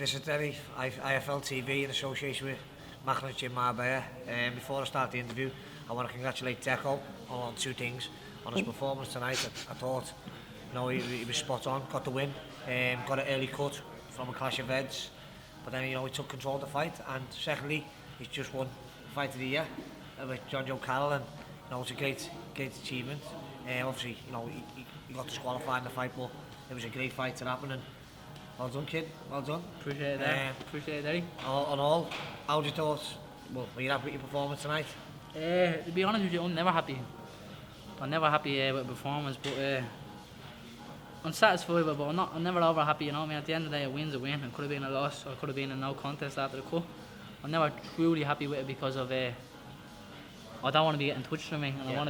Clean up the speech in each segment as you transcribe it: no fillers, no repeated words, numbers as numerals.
This is Derry, IFL TV in association with Macklin Jim Marbella. Before I start the interview, I want to congratulate Deco on two things. On his performance tonight, I thought he was spot on, got the win, got an early cut from a clash of heads, but then he took control of the fight, and secondly, he's just won Fight of the Year with John Joe Carroll, and it's a great achievement. Obviously, he got disqualified in the fight, but it was a great fight to happen, and well done, kid. Well done. Appreciate it, Appreciate it, Eddie. On how'd you thought? Well, were you happy with your performance tonight? To be honest with you, I'm never happy. I'm never happy with the performance, but I'm satisfied with it, but I'm never over happy, I mean, at the end of the day, a win's a win. It could have been a loss, or it could have been a no contest after the cut. I'm never truly happy with it because of I don't want to be getting touched from me, and I want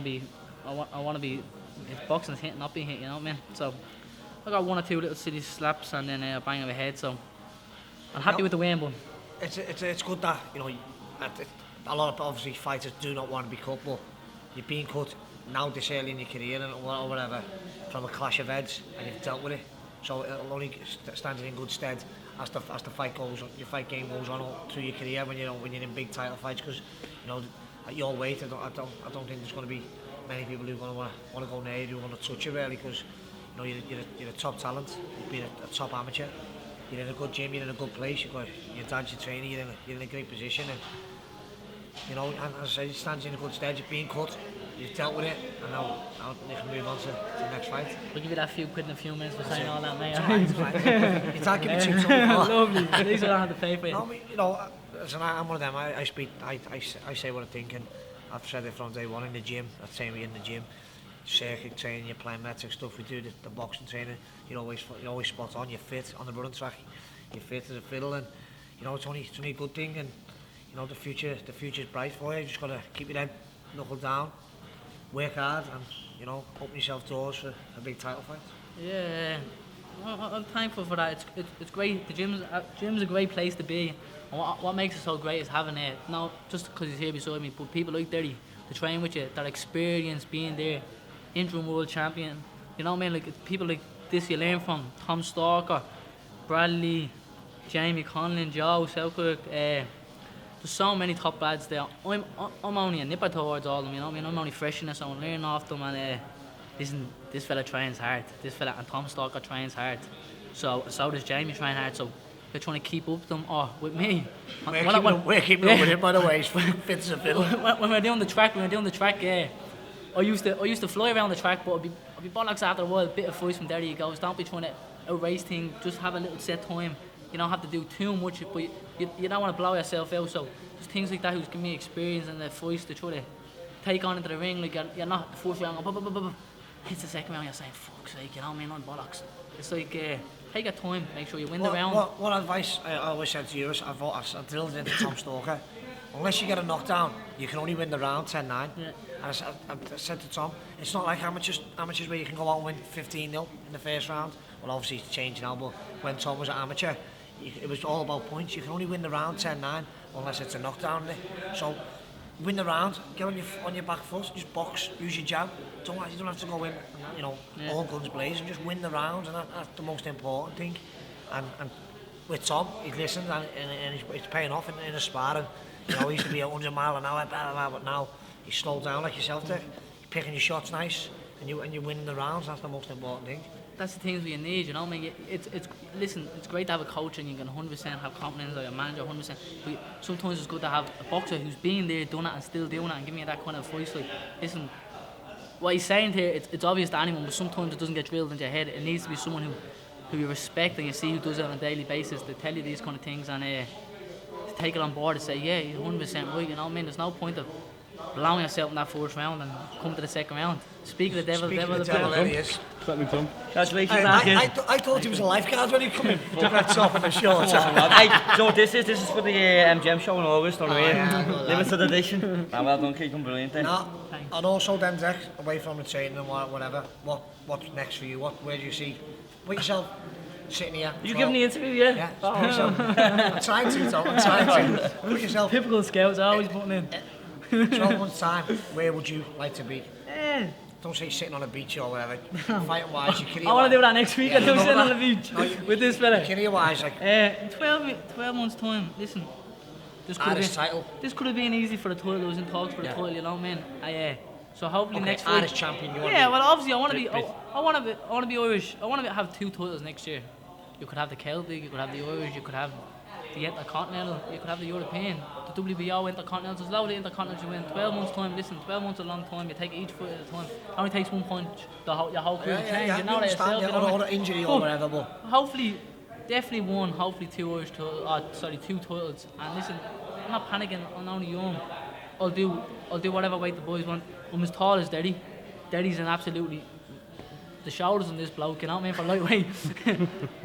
to be, if boxing is hit, not being hit, you know what I mean? So I got one or two little silly slaps and then a bang of a head, so I'm happy with the win, but it's good that a lot of obviously fighters do not want to be cut, but you're being cut now this early in your career or whatever from a clash of heads, and you've dealt with it, so it'll only stand in good stead as the fight goes on, your fight game goes on through your career when you're in big title fights, because at your weight I don't think there's going to be many people who are going to want to go near you, who want to touch you really, because you're a top talent, you've been a top amateur, you're in a good gym, you're in a good place, you've got your dad's your trainer, you're in a great position, and and as I say, it stands in a good stead. You've been cut, you've dealt with it, and now you can move on to the next fight. We'll give you that few quid in a few minutes for saying all that, mate. You can't give me cheap something. Lovely, at least I don't have to pay for it. No, listen, I'm one of them, I say what I think, and I've said it from day one in the gym, that same way in the gym, circuit training, you're playing metric stuff, we do the boxing training, you're always spot on, you're fit on the running track, you're fit as a fiddle, and it's only a good thing, and the future's bright for you. You just got to keep your head knuckled down, work hard, and open yourself doors for a big title fight. Yeah, I'm thankful for that. It's great. The gym's a great place to be. And what makes it so great is having it. Not just because he's here beside me, but people like Derry to train with you, that experience being there, interim world champion. You know what I mean? Like people like this you learn from. Tom Stalker, Bradley, Jamie Conlon, Joe Selkirk. There's so many top lads there. I'm only a nipper towards all of them, you know what I mean? I'm only fresh in this, so I'm learning off them, and this fella trains hard. This fella and Tom Stalker trains hard. So does Jamie train hard, so they're trying to keep up with them, or with me. We're keeping up with him, by the way, he's fit as a fiddle. When we're doing the track, I used to fly around the track, but I'd be bollocks after a while. A bit of voice from Derry goes, don't be trying to outrace things, just have a little set time. You don't have to do too much, but you don't want to blow yourself out. So just things like that who's giving me experience and the voice to try to take on into the ring. Like you're not the first round, hits the second round, you're saying, fuck's sake, you know what I mean, on bollocks. It's like, take your time, make sure you win the round. What advice I always said to you is, I've drilled it into Tom Stalker, unless you get a knockdown, you can only win the round 10-9. Yeah. And I said to Tom, it's not like amateurs where you can go out and win 15-0 in the first round. Well, obviously it's changing now, but when Tom was an amateur, it was all about points. You can only win the round 10-9 unless it's a knockdown. So win the round, get on your back foot, just box, use your jab. You don't have to go in, all guns blazing. Just win the round, and that's the most important thing. And with Tom, he's listened, and it's paying off in a sparring. He used to be 100 mile an hour, but now he's slowed down like yourself there. You're picking your shots nice, and you're winning the rounds. That's the most important thing. That's the things we need, I mean, it's great to have a coach and you can 100% have confidence, or your manager 100%, but sometimes it's good to have a boxer who's been there, done it, and still doing it, and giving you that kind of voice. Like, listen, what he's saying here, it's obvious to anyone, but sometimes it doesn't get drilled into your head. It needs to be someone who you respect and you see who does it on a daily basis to tell you these kind of things, and to take it on board and say, yeah, you're 100% right, you know what I mean? There's no point of blowing yourself in that first round and come to the second round. Speak of the devil, there he is. Let me come. Congratulations, I thought he was a lifeguard when he came in. Red top and a short. So this is for the MGM show in August, on the way. Limited edition. Well done, Keith, brilliant. And also then, Dex, away from the training and whatever, what's next for you? Where do you see yourself sitting here? You giving the interview, yeah? Yeah. I'm trying to, Tom. I'm trying to. Put yourself. Typical scouts, always putting in. 12 months time, where would you like to be? don't say sitting on a beach or whatever. Fighting wise, your career. I want to do that next week. Yeah, I do no, sit no, on the beach no, with this fella. Career wise, like In 12 months' time, listen. This could have Irish been title. This could have been easy for the title. I was in talks for the title, you know, man. So hopefully Okay, next week. Irish champion. You want Yeah, to well, obviously I want to be. Bit- I want to be Irish. I want to have 2 titles next year. You could have the Celtic. You could have the Irish. You could have the Intercontinental. You could have the European. The WBO Intercontinental. There's a lot of Intercontinentals you win. 12 months time. Listen, 12 months is a long time. You take each fight at a time. It only takes 1 punch. Your whole career to change. You know that yourself. You know what I or mean? injury or whatever, but Hopefully, definitely 1. Hopefully 2 Irish titles. 2 titles. And listen, I'm not panicking. I'm only young. I'll do whatever weight the boys want. I'm as tall as Derry. Derry's an absolutely the shoulders on this bloke, you know what I mean, for lightweight.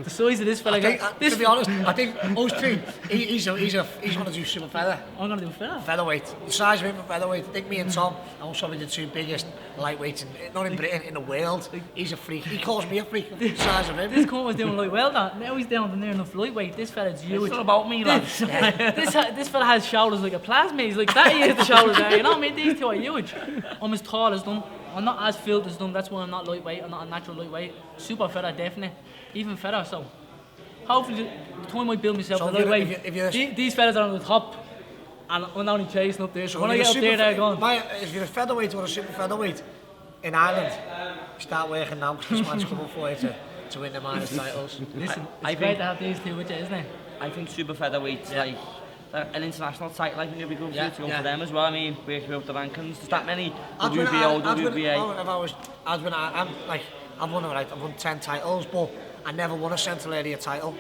The size of this fella. to be honest, I think us two, he's going to do super feather. I'm going to do feather. Featherweight. The size of him for featherweight. I think me and Tom are probably the 2 biggest lightweights, not in Britain, in the world. He's a freak. He calls me a freak. The size of him. This cunt was doing light well, now he's down to near enough lightweight. This fella's huge. It's not about me, lads. This fella has shoulders like a plasma. He's like that. He has the shoulders there. You know what I mean? These 2 are huge. I'm as tall as them. I'm not as filled as them. That's why I'm not lightweight. I'm not a natural lightweight. Super feather, definitely. Even feather. So hopefully the time I build myself So the lightweight. if you're These fellas are on the top, and I'm only chasing up there. So when I get up there, they're gone. If you're a featherweight or a super featherweight in Ireland, start working now because this man's coming for you to win the minors titles. Listen, I it's great think- to have these 2 with you, isn't it? I think super featherweight, like an international title, I think it'd be good to go Yeah. for them as well. I mean, breaking up the rankings. There's that many I've been- WBO, I've been- WBA. I've won 10 titles, but I never won a Central Area title,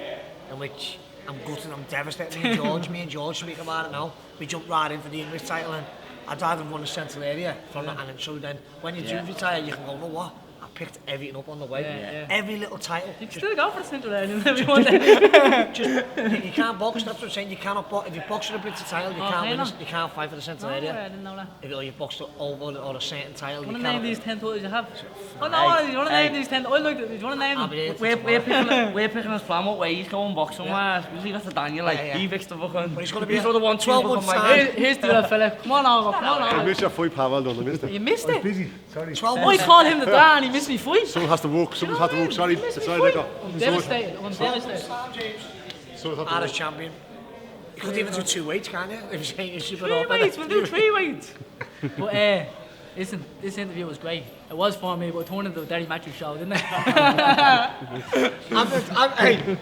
in which I'm gutted, I'm devastated. Me and George speak about it now. We jumped right in for the English title, and I'd rather won a Central Area from that, and then so then when you do retire, you can go, no what? I picked everything up on the way. Every little title. You can still go for the central area if you want that. You can't box, that's what I'm saying. You cannot box. If you box for a British title, you can't win. You can't fight for the Central I Area. didn't know that. If you box over or a certain title, Want you to name can't. these 10 titles you have? Oh no, you want to name these 10? I looked at. Do you want to name them? We're picking his plan what way he's going boxing wise. We see that's the Daniel, like, Yeah. he fixed the fucking. But he's gonna be He's the one 12 2 months my time. head. Here's the other fella. Come on over, come on I over. missed your fight, pal. Well done. I missed it. You missed it. Busy. Sorry. 12 I months. called him the dad and he missed me fight. Someone has to walk. Someone's had to walk. Sorry. Sorry, Nico. I'm devastated. I'm devastated. Someone's had to Irish walk. champion. You could even do 2 weights, can't you? If you're saying you're super 3 off, weights. We'll do 3 weights. But listen, this interview was great. It was for me, but it turned into a Derry Matthews show, didn't it? Hey,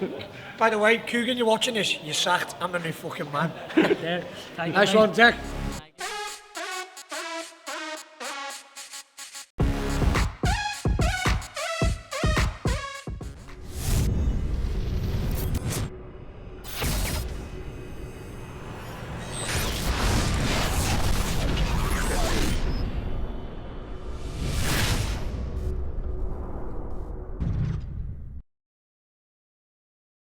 by the way, Coogan, you're watching this. You're sacked. I'm the new fucking man. There. Thank you, Nice mate. one, Jack.